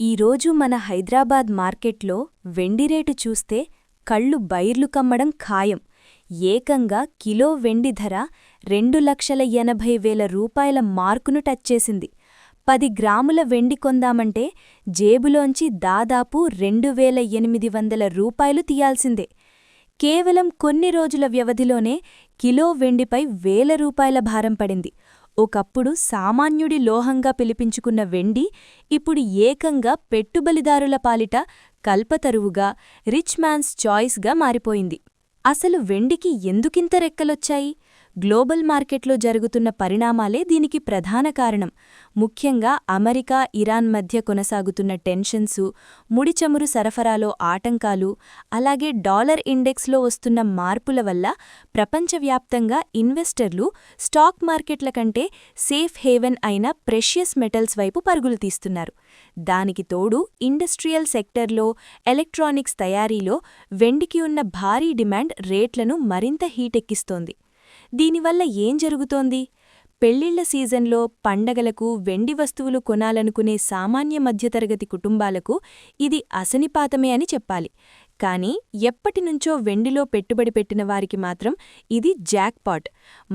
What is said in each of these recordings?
ఈరోజు మన హైదరాబాద్ మార్కెట్లో వెండి రేటు చూస్తే కళ్ళు బైర్లు కమ్మడం ఖాయం. ఏకంగా కిలో వెండి ధర 2,80,000 రూపాయల మార్కును టచ్ చేసింది. 10 గ్రాముల వెండి కొందామంటే జేబులోంచి దాదాపు 2,800 రూపాయలు తీయాల్సిందే. కేవలం కొన్ని రోజుల వ్యవధిలోనే కిలో వెండిపై 1,000 రూపాయల భారం పడింది. ఒకప్పుడు సామాన్యుడి లోహంగా పిలిపించుకున్న వెండి ఇప్పుడు ఏకంగా పెట్టుబడిదారుల పాలిట కల్పతరువుగా, రిచ్ మ్యాన్స్ చాయిస్గా మారిపోయింది. అసలు వెండికి ఎందుకింత రెక్కలొచ్చాయి? గ్లోబల్ మార్కెట్లో జరుగుతున్న పరిణామాలే దీనికి ప్రధాన కారణం. ముఖ్యంగా అమెరికా, ఇరాన్ మధ్య కొనసాగుతున్న టెన్షన్సు, ముడిచమురు సరఫరాలో ఆటంకాలు, అలాగే డాలర్ ఇండెక్స్లో వస్తున్న మార్పుల వల్ల ప్రపంచవ్యాప్తంగా ఇన్వెస్టర్లు స్టాక్ మార్కెట్ల కంటే సేఫ్ హేవెన్ అయిన ప్రెషియస్ మెటల్స్ వైపు పరుగులు తీస్తున్నారు. దానికి తోడు ఇండస్ట్రియల్ సెక్టర్లో, ఎలక్ట్రానిక్స్ తయారీలో వెండికి ఉన్న భారీ డిమాండ్ రేట్లను మరింత హీటెక్కిస్తోంది. దీనివల్ల ఏం జరుగుతోంది? పెళ్లిళ్ల సీజన్లో పండగలకు వెండి వస్తువులు కొనాలనుకునే సామాన్య మధ్యతరగతి కుటుంబాలకు ఇది అసనిపాతమే అని చెప్పాలి. కానీ ఎప్పటినుంచో వెండిలో పెట్టుబడి పెట్టిన వారికి మాత్రం ఇది జాక్పాట్.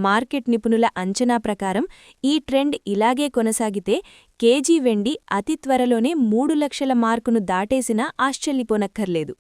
మార్కెట్ నిపుణుల అంచనా ప్రకారం ఈ ట్రెండ్ ఇలాగే కొనసాగితే కేజీ వెండి అతి త్వరలోనే 3 లక్షల మార్కును దాటేసినా ఆశ్చర్యపోనక్కర్లేదు.